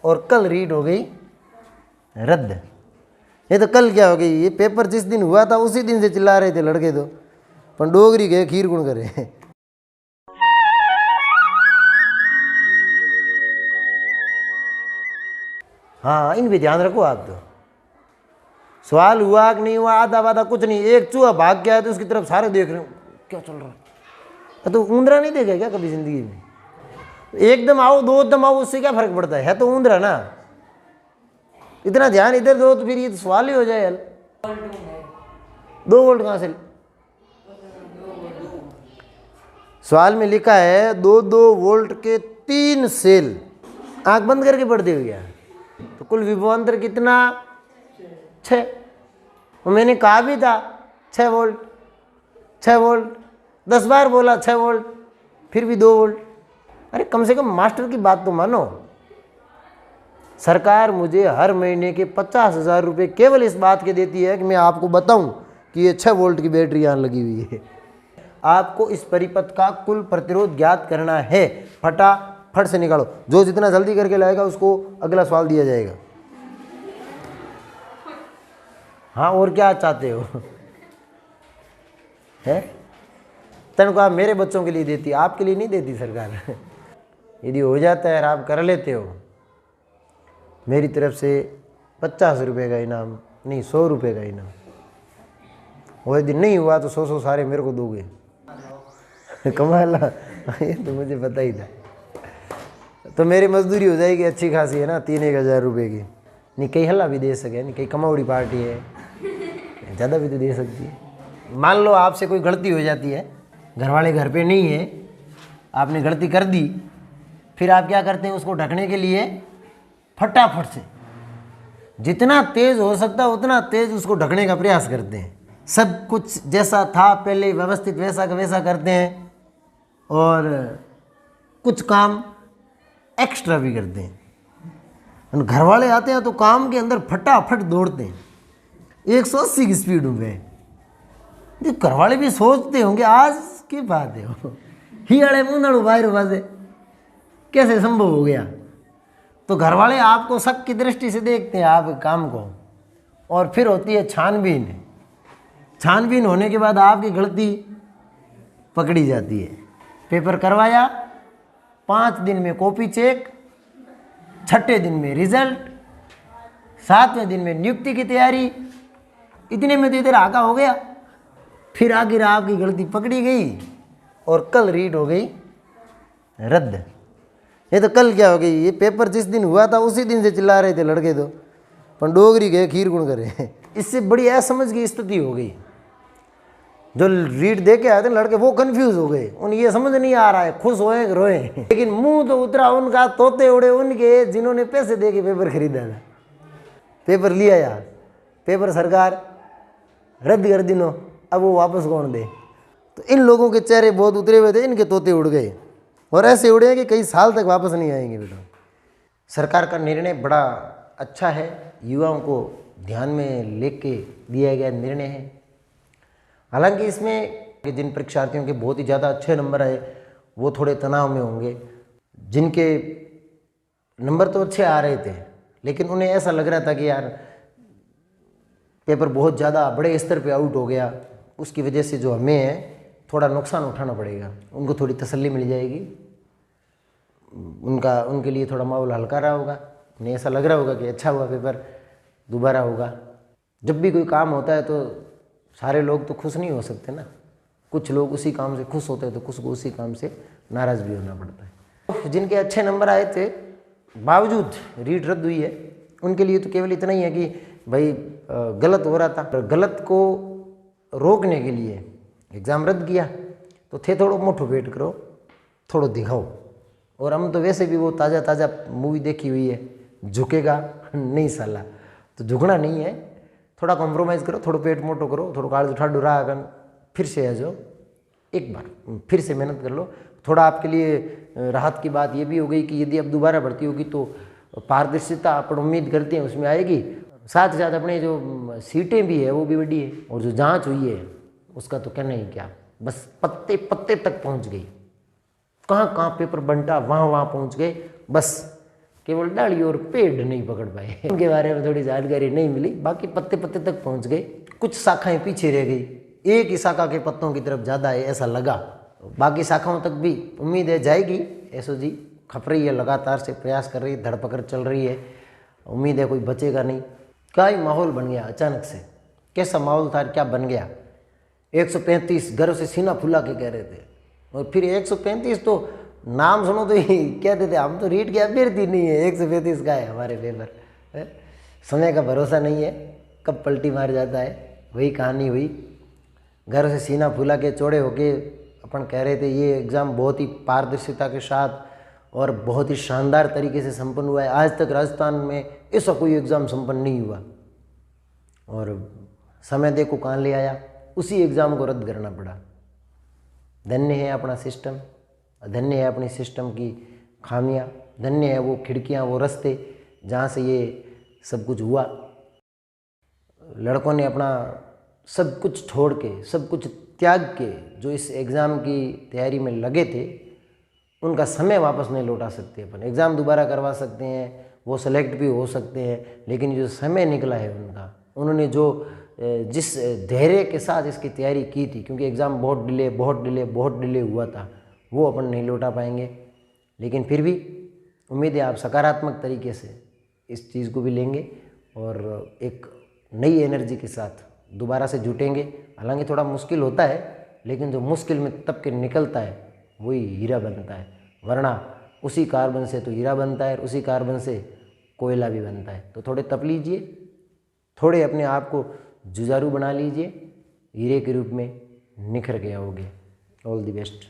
और कल रीट हो गई रद्द। ये तो कल क्या हो गई, ये पेपर जिस दिन हुआ था उसी दिन से चिल्ला रहे थे लड़के तो, पर डोगरी गए खीर गुण करे। हाँ, इन भी ध्यान रखो आप। तो सवाल हुआ कि नहीं हुआ, आधा वादा कुछ नहीं, एक चूहा भाग गया तो उसकी तरफ सारे देख रहे हो क्या चल रहा है। तो ऊंदरा नहीं देखे क्या कभी जिंदगी में? एकदम आओ दो दम आओ, उससे क्या फर्क पड़ता है तो ऊंदरा ना। इतना ध्यान इधर दो तो फिर ये तो सवाल ही हो जाए यार। 2 वोल्ट कहाँ से? सवाल में लिखा है 2 वोल्ट के 3 सेल। आंख बंद करके पढ़ते हो क्या? तो कुल विभवांतर कितना? 6। और मैंने कहा भी था 6 वोल्ट 6 वोल्ट, 10 बार बोला 6 वोल्ट, फिर भी 2 वोल्ट। अरे कम से कम मास्टर की बात तो मानो। सरकार मुझे हर महीने के 50,000 रुपये केवल इस बात के देती है कि मैं आपको बताऊं कि ये 6 वोल्ट की बैटरी यहाँ लगी हुई है। आपको इस परिपथ का कुल प्रतिरोध ज्ञात करना है। फटाफट से निकालो, जो जितना जल्दी करके लाएगा उसको अगला सवाल दिया जाएगा। हाँ, और क्या चाहते हो? है तनख्वाह मेरे बच्चों के लिए देती, आपके लिए नहीं देती सरकार। यदि हो जाता है और आप कर लेते हो, मेरी तरफ से 50 रुपये का इनाम, नहीं 100 रुपये का इनाम। और यदि नहीं हुआ तो 100 सारे मेरे को दोगे। कमाल, ये तो मुझे पता ही था। तो मेरी मजदूरी हो जाएगी अच्छी खासी, है ना, 3-1 हज़ार रुपये की। नहीं कहीं हल्ला भी दे सके, नहीं कहीं कमाउड़ी पार्टी है, ज़्यादा भी तो दे सकती है। मान लो आपसे कोई गलती हो जाती है, घर वाले घर पे नहीं है, आपने गलती कर दी, फिर आप क्या करते हैं? उसको ढकने के लिए फटाफट से जितना तेज़ हो सकता है उतना तेज़ उसको ढकने का प्रयास करते हैं। सब कुछ जैसा था पहले व्यवस्थित वैसा का वैसा करते हैं, और कुछ काम एक्स्ट्रा भी करते हैं। घर वाले आते हैं तो काम के अंदर फटाफट दौड़ते हैं 180 की स्पीड में। घर वाले भी सोचते होंगे आज की बात है, ही अड़े मुंह बाहर बाजे कैसे संभव हो गया। तो घर वाले आपको शक की दृष्टि से देखते हैं आपके काम को, और फिर होती है छानबीन। छानबीन होने के बाद आपकी गलती पकड़ी जाती है। पेपर करवाया, 5 दिन में कॉपी चेक, 6ठे दिन में रिजल्ट, 7वें दिन में नियुक्ति की तैयारी। इतने में तो इधर आका हो गया। फिर आखिर आपकी गलती पकड़ी गई और कल रीट हो गई रद्द। ये तो कल क्या हो गई, ये पेपर जिस दिन हुआ था उसी दिन से चिल्ला रहे थे लड़के तो, पर डोगरी गए खीर गुण करे। इससे बड़ी असमझ की स्थिति हो गई। जो रीट दे के आए थे लड़के वो कंफ्यूज हो गए, उन्हें ये समझ नहीं आ रहा है खुश होए रोए। लेकिन मुंह तो उतरा उनका, तोते उड़े उनके जिन्होंने पैसे दे के पेपर खरीदा था। पेपर लिया यार, पेपर सरकार रद्द कर दिनो, अब वो वापस कौन दे? तो इन लोगों के चेहरे बहुत उतरे हुए थे, इनके तोते उड़ गए, और ऐसे उड़े हैं कि कई साल तक वापस नहीं आएंगे। बेटा, सरकार का निर्णय बड़ा अच्छा है, युवाओं को ध्यान में लेके दिया गया निर्णय है। हालांकि इसमें जिन परीक्षार्थियों के बहुत ही ज़्यादा अच्छे नंबर आए वो थोड़े तनाव में होंगे। जिनके नंबर तो अच्छे आ रहे थे लेकिन उन्हें ऐसा लग रहा था कि यार पेपर बहुत ज़्यादा बड़े स्तर पे आउट हो गया, उसकी वजह से जो हमें है थोड़ा नुकसान उठाना पड़ेगा। उनको थोड़ी तसल्ली मिल जाएगी, उनके लिए थोड़ा माहौल हल्का रहा होगा, उन्हें ऐसा लग रहा होगा कि अच्छा हुआ पेपर दोबारा होगा। जब भी कोई काम होता है तो सारे लोग तो खुश नहीं हो सकते ना, कुछ लोग उसी काम से खुश होते हैं तो कुछ को उसी काम से नाराज़ भी होना पड़ता है। जिनके अच्छे नंबर आए थे बावजूद रीट रद्द हुई है, उनके लिए तो केवल इतना ही है कि भाई गलत हो रहा था, गलत को रोकने के लिए एग्ज़ाम रद्द किया तो थे थोड़ा मोटिवेट करो, थोड़ा दिखाओ। और हम तो वैसे भी वो ताज़ा मूवी देखी हुई है, झुकेगा नहीं साला, तो झुकना नहीं है, थोड़ा कॉम्प्रोमाइज़ करो, थोड़ा पेट मोटो करो, थोड़ा काल उठा डुरा कर फिर से आ जाओ, एक बार फिर से मेहनत कर लो। थोड़ा आपके लिए राहत की बात ये भी हो गई कि यदि अब दोबारा भर्ती होगी तो पारदर्शिता अपन उम्मीद करते हैं उसमें आएगी। साथ ही साथ अपने जो सीटें भी है वो भी बढ़ी है, और जो जांच हुई है उसका तो कहना ही क्या, बस पत्ते पत्ते तक पहुंच गई। कहाँ कहाँ पेपर बंटा वहाँ पहुंच गए, बस केवल डाली और पेड़ नहीं पकड़ पाए। उनके बारे में थोड़ी जानकारी नहीं मिली, बाकी पत्ते पत्ते तक पहुंच गए। कुछ शाखाएं पीछे रह गई, एक ही शाखा के पत्तों की तरफ ज़्यादा है ऐसा लगा। बाकी शाखाओं तक भी उम्मीद है जाएगी। ऐसो जी खप रही है, लगातार से प्रयास कर रही है, धड़पकड़ चल रही है, उम्मीद है कोई बचेगा नहीं। क्या ही माहौल बन गया अचानक से, कैसा माहौल था, क्या बन गया। 135 घर से सीना फुला के कह रहे थे, और फिर 135 तो नाम सुनो तो ही कहते थे हम तो रीट के अभ्यर्थी नहीं है, 135 का है हमारे पेपर। समय का भरोसा नहीं है, कब पलटी मार जाता है। वही कहानी हुई, घर से सीना फुला के चौड़े होके अपन कह रहे थे ये एग्ज़ाम बहुत ही पारदर्शिता के साथ और बहुत ही शानदार तरीके से संपन्न हुआ है। आज तक राजस्थान में ऐसा कोई एग्ज़ाम संपन्न नहीं हुआ, और समय देखो कहाँ ले आया, उसी एग्ज़ाम को रद्द करना पड़ा। धन्य है अपना सिस्टम, धन्य है अपनी सिस्टम की खामियां, धन्य है वो खिड़कियां, वो रास्ते जहाँ से ये सब कुछ हुआ। लड़कों ने अपना सब कुछ छोड़ के, सब कुछ त्याग के जो इस एग्ज़ाम की तैयारी में लगे थे, उनका समय वापस नहीं लौटा सकते अपन। एग्ज़ाम दोबारा करवा सकते हैं, वो सेलेक्ट भी हो सकते हैं, लेकिन जो समय निकला है उनका, उन्होंने जो जिस धैर्य के साथ इसकी तैयारी की थी, क्योंकि एग्ज़ाम बहुत डिले हुआ था, वो अपन नहीं लौटा पाएंगे। लेकिन फिर भी उम्मीद है आप सकारात्मक तरीके से इस चीज़ को भी लेंगे और एक नई एनर्जी के साथ दोबारा से जुटेंगे। हालांकि थोड़ा मुश्किल होता है, लेकिन जो मुश्किल में तब के निकलता है वही हीरा बनता है। वरना उसी कार्बन से तो हीरा बनता है, और उसी कार्बन से कोयला भी बनता है। तो थोड़े तप लीजिए, थोड़े अपने आप को जुझारू बना लीजिए, हीरे के रूप में निखर के आओगे। All the best.